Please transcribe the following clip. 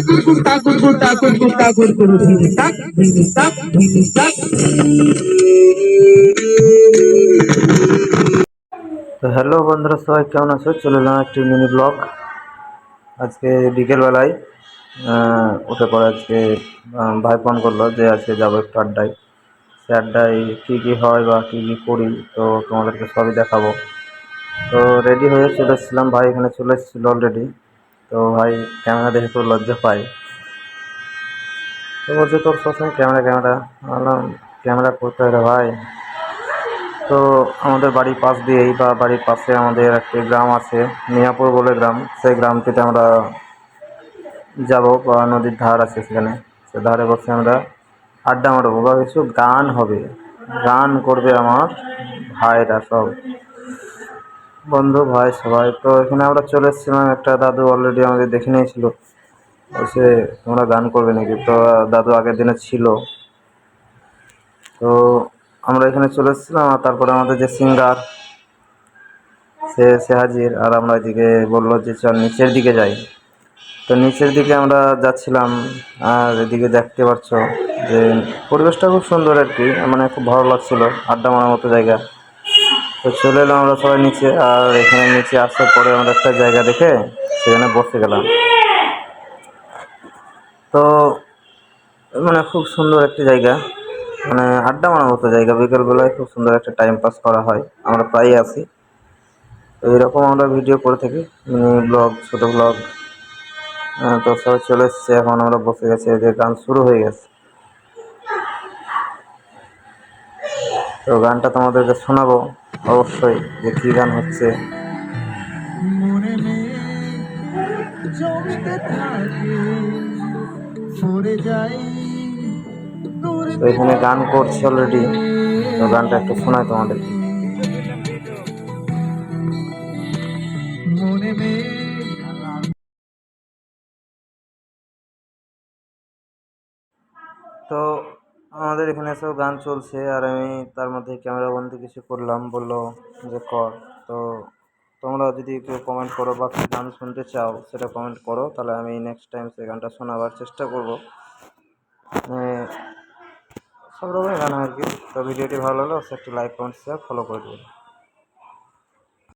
কুকুরটা কুকুরটা কুকুরটা কুকুর ধিমিতাক ধিমিতাক ধিমিতাক। তো হ্যালো বন্ধুরা, সবাই কেমন আছো? চলে এলাম একটি মিনি ব্লগ। আজকে বিকেলবেলায় উঠে পড়ে আজকে ভাই ফোন করলো যে আজকে যাবো একটু আড্ডায়। সে আড্ডায় কী কী হয় বা কী কী করি তো তোমাদেরকে সবই দেখাবো। তো রেডি হয়ে চলে এসেছিলাম, ভাই এখানে চলে এসেছিলো অলরেডি। তো ভাই ক্যামেরা দেখে তো লজ্জা পাই, তো বলছে তোর সবসময় ক্যামেরা ক্যামেরা। বললাম ক্যামেরা করতে হয় রে ভাই। তো আমাদের বাড়ির পাশ দিয়েই বা বাড়ির পাশে আমাদের একটি গ্রাম আছে, মিয়াপুর বলে গ্রাম। সেই গ্রামটিতে আমরা যাব, বা নদীর ধার আছে সেখানে। সে ধারে বসে আমরা আড্ডা মারবো বা কিছু গান হবে, গান করবে আমার ভাইরা সব, বন্ধু ভাই সবাই। তো এখানে আমরা চলে এসেছিলাম, একটা দাদু অলরেডি আমাদের দেখে নিয়েছিল, বলছে তোমরা গান করবে নাকি? তো দাদু আগের দিনে ছিল। তো আমরা এখানে চলে এসেছিলাম, আর তারপরে আমাদের যে সিঙ্গার সে হাজির। আর আমরা এদিকে বললো যে চল নিচের দিকে যাই। তো নিচের দিকে আমরা যাচ্ছিলাম, আর এদিকে দেখতে পাচ্ছ যে পরিবেশটা খুব সুন্দর আর কি, মানে খুব ভালো লাগছিল, আড্ডা মারার মতো জায়গা। তো চলে এলাম আমরা সবাই নিচে, আর এখানে নিচে আসার পরে আমরা একটা জায়গা দেখে সেখানে বসে গেলাম। তো মানে খুব সুন্দর একটি জায়গা, মানে আড্ডা মারার মতো জায়গা। বিকেলবেলায় খুব সুন্দর একটা টাইম পাস করা হয়, আমরা প্রায়ই আসি। তো এরকম আমরা ভিডিও করে থাকি, ব্লগ, ছোটো ব্লগ। তো সবাই চলে এসছে, এখন আমরা বসে গেছি, যে গান শুরু হয়ে গেছে। তো গানটা তোমাদেরকে শোনাবো অবশ্যই, যে কী গান হচ্ছে। মনে জমতে থাকে, সরে যাই, তো এখানে গান করছে অলরেডি। তো গানটা একটু শোনাই তোমাদেরকে। মনে তো আমাদের এখানে সব গান চলছে, আর আমি তার মধ্যে ক্যামেরা বন্দি কিছু করলাম, বললো যে কর। তো তোমরা যদি কেউ কমেন্ট করো বা কী গান শুনতে চাও সেটা কমেন্ট করো, তাহলে আমি নেক্সট টাইম সেই গানটা শোনাবার চেষ্টা করবো। সব রকমের গান আর কি। তো ভিডিওটি ভালো হলে একটু লাইক, কমেন্ট, শেয়ার, ফলো করে দেবেন।